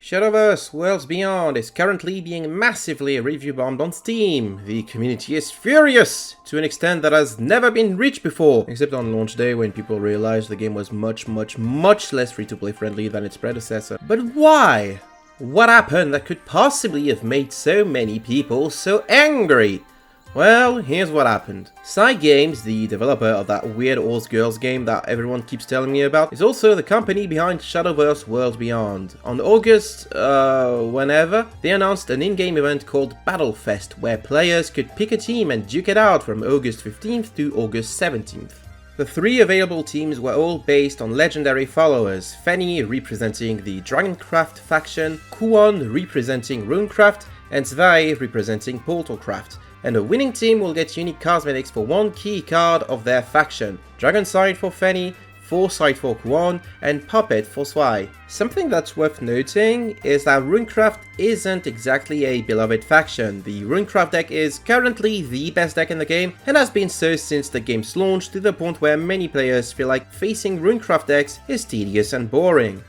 Shadowverse Worlds Beyond is currently being massively review bombed on Steam. The community is furious to an extent that has never been reached before, except on launch day when people realized the game was much less free-to-play friendly than its predecessor. But why? What happened that could possibly have made so many people so angry? Well, here's what happened. Cygames, the developer of that weird horse girls game that everyone keeps telling me about, is also the company behind Shadowverse Worlds Beyond. On August, whenever, they announced an in-game event called Battlefest, where players could pick a team and duke it out from August 15th to August 17th. The three available teams were all based on legendary followers, Fanny representing the Dragoncraft faction, Kuon representing Runecraft, and Zwei representing Portalcraft. And the winning team will get unique cosmetics for one key card of their faction, Dragonside for Fanny, Foresight for Kuon, and Puppet for Zwei. Something that's worth noting is that Runecraft isn't exactly a beloved faction. The Runecraft deck is currently the best deck in the game, and has been so since the game's launch, to the point where many players feel like facing Runecraft decks is tedious and boring.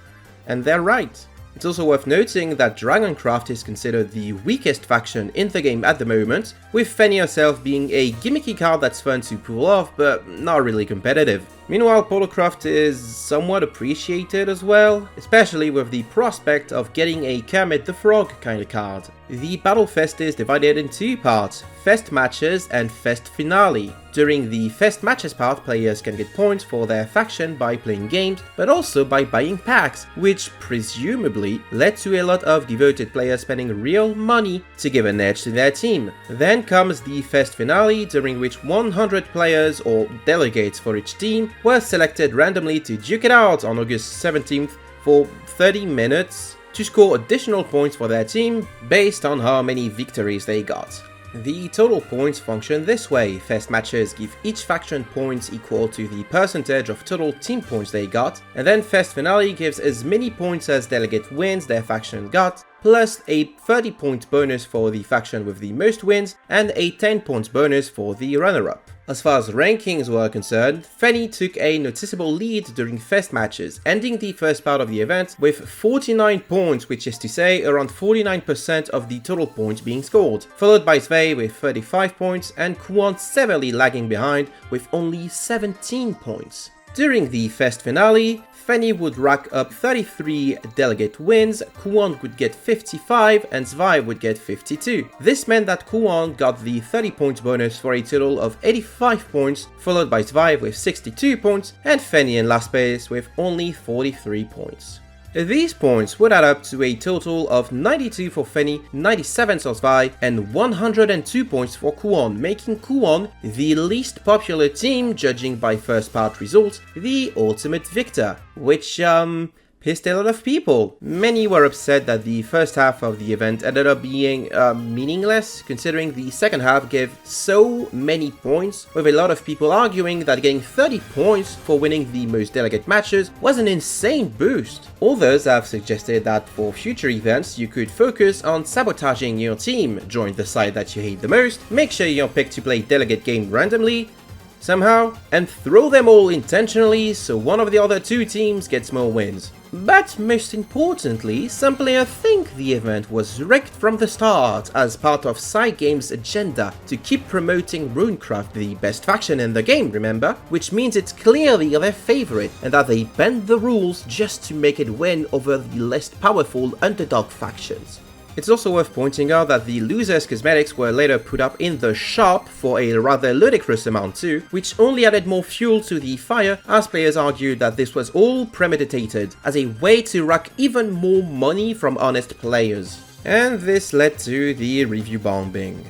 And they're right. It's also worth noting that Dragoncraft is considered the weakest faction in the game at the moment, with Fanny herself being a gimmicky card that's fun to pull off, but not really competitive. Meanwhile, Portalcraft is somewhat appreciated as well, especially with the prospect of getting a Kermit the Frog kind of card. The Battlefest is divided in two parts, Fest Matches and Fest Finale. During the Fest Matches part, players can get points for their faction by playing games, but also by buying packs, which presumably led to a lot of devoted players spending real money to give an edge to their team. Then comes the Fest Finale, during which 100 players, or delegates for each team, were selected randomly to duke it out on August 17th for 30 minutes to score additional points for their team based on how many victories they got. The total points function this way. Fest matches give each faction points equal to the percentage of total team points they got, and then Fest Finale gives as many points as delegate wins their faction got, plus a 30 point bonus for the faction with the most wins, and a 10 points bonus for the runner-up. As far as rankings were concerned, Fanny took a noticeable lead during Fest matches, ending the first part of the event with 49 points, which is to say around 49% of the total points being scored, followed by Zwei with 35 points and Kuon severely lagging behind with only 17 points. During the Fest Finale, Fanny would rack up 33 delegate wins, Kuon would get 55 and Zwei would get 52. This meant that Kuon got the 30 points bonus for a total of 85 points, followed by Zwei with 62 points and Fanny in last place with only 43 points. These points would add up to a total of 92 for Fanny, 97 for Zwei, and 102 points for Kuon, making Kuon the least popular team, judging by first part results, the ultimate victor, which pissed a lot of people. Many were upset that the first half of the event ended up being meaningless, considering the second half gave so many points, with a lot of people arguing that getting 30 points for winning the most delegate matches was an insane boost. Others have suggested that for future events you could focus on sabotaging your team, join the side that you hate the most, make sure you're picked to play delegate game randomly, somehow, and throw them all intentionally so one of the other two teams gets more wins. But most importantly, some players think the event was rigged from the start as part of Cygames' agenda to keep promoting Runecraft, the best faction in the game, remember? Which means it's clearly their favorite, and that they bend the rules just to make it win over the less powerful underdog factions. It's also worth pointing out that the losers' cosmetics were later put up in the shop for a rather ludicrous amount too, which only added more fuel to the fire as players argued that this was all premeditated, as a way to rack even more money from honest players. And this led to the review bombing.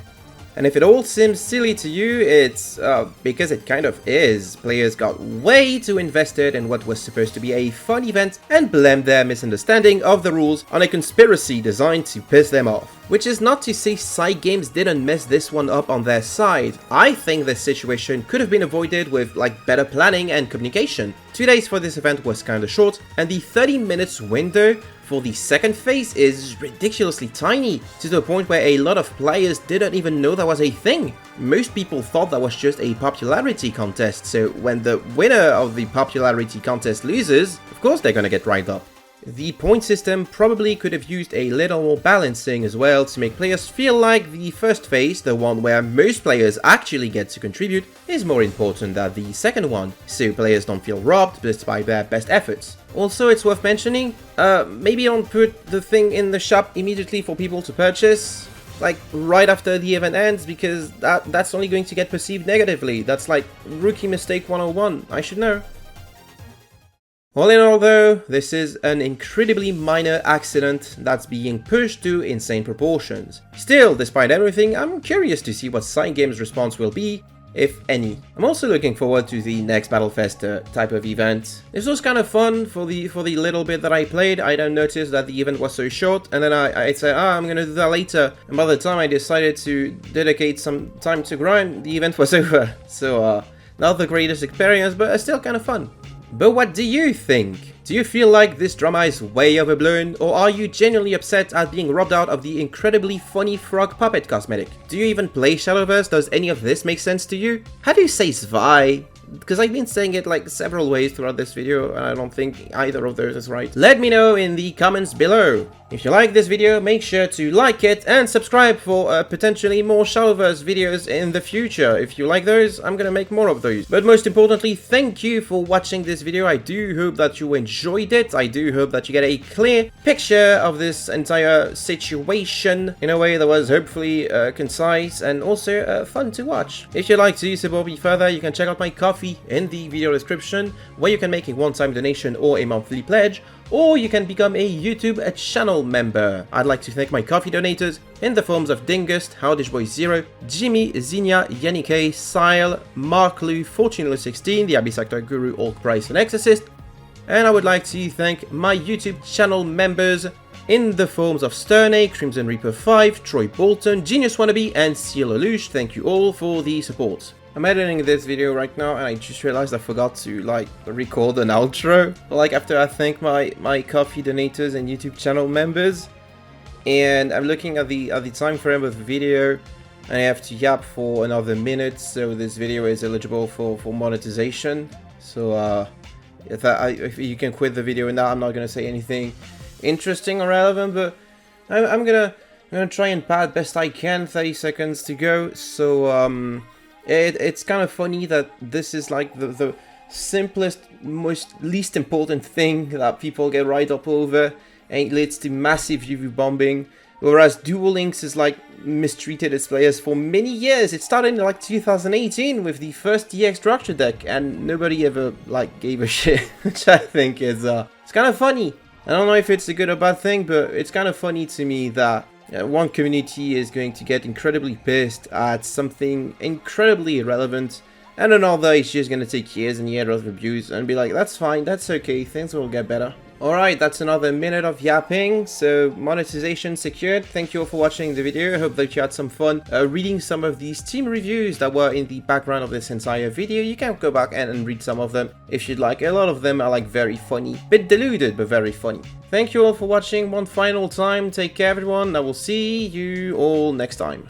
And if it all seems silly to you, it's because it kind of is. Players got way too invested in what was supposed to be a fun event and blamed their misunderstanding of the rules on a conspiracy designed to piss them off. Which is not to say Cygames didn't mess this one up on their side. I think this situation could have been avoided with better planning and communication. 2 days for this event was kinda short, and the 30 minutes window for the second phase is ridiculously tiny, to the point where a lot of players didn't even know that was a thing. Most people thought that was just a popularity contest, so when the winner of the popularity contest loses, of course they're gonna get riled up. The point system probably could have used a little more balancing as well to make players feel like the first phase, the one where most players actually get to contribute, is more important than the second one, so players don't feel robbed despite their best efforts. Also, it's worth mentioning, maybe don't put the thing in the shop immediately for people to purchase, like right after the event ends, because that's only going to get perceived negatively. That's like rookie mistake 101, I should know. All in all though, this is an incredibly minor accident that's being pushed to insane proportions. Still, despite everything, I'm curious to see what Cygame's response will be, if any. I'm also looking forward to the next Battlefest type of event. This was kind of fun for the little bit that I played. I don't notice that the event was so short, and then I said, I'm gonna do that later. And by the time I decided to dedicate some time to grind, the event was over. So, not the greatest experience, but still kind of fun. But what do you think? Do you feel like this drama is way overblown, or are you genuinely upset at being robbed out of the incredibly funny frog puppet cosmetic? Do you even play Shadowverse? Does any of this make sense to you? How do you say Zwei? Because I've been saying it like several ways throughout this video, and I don't think either of those is right. Let me know in the comments below. If you like this video, make sure to like it and subscribe for potentially more Shadowverse videos in the future. If you like those, I'm gonna make more of those. But most importantly, thank you for watching this video. I do hope that you enjoyed it. I do hope that you get a clear picture of this entire situation in a way that was hopefully concise and also fun to watch. If you'd like to support me further, you can check out my Ko-fi in the video description, where you can make a one-time donation or a monthly pledge, or you can become a YouTube channel member. I'd like to thank my Ko-fi donators in the forms of Dingust, HowdishBoy0, Jimmy, Zinnia, Yannick, Sile, Mark Lou, Fortuneless16, the Abyss Actor Guru, Orc Price, and Exorcist. And I would like to thank my YouTube channel members in the forms of Sternay, Crimson Reaper 5, Troy Bolton, Genius Wannabe, and Seal Lelouch. Thank you all for the support. I'm editing this video right now, and I just realized I forgot to like record an outro. Like after I thank my Ko-fi donators and YouTube channel members, and I'm looking at the time frame of the video, and I have to yap for another minute, so this video is eligible for monetization. So if you can quit the video now, I'm not gonna say anything interesting or relevant, but I'm gonna try and pad best I can. 30 seconds to go. So it's kind of funny that this is like the simplest, least important thing that people get right up over, and it leads to massive review bombing, whereas Duel Links is like mistreated its players for many years. It started in like 2018 with the first DX structure deck, and nobody ever like gave a shit, which I think is it's kind of funny. I don't know if it's a good or bad thing, but it's kind of funny to me that one community is going to get incredibly pissed at something incredibly irrelevant, and another is just going to take years and years of abuse and be like, that's fine, that's okay, things will get better. Alright, that's another minute of yapping, so monetization secured. Thank you all for watching the video. I hope that you had some fun reading some of these Steam reviews that were in the background of this entire video. You can go back and read some of them if you'd like. A lot of them are like very funny, bit deluded, but very funny. Thank you all for watching one final time. Take care everyone, I will see you all next time.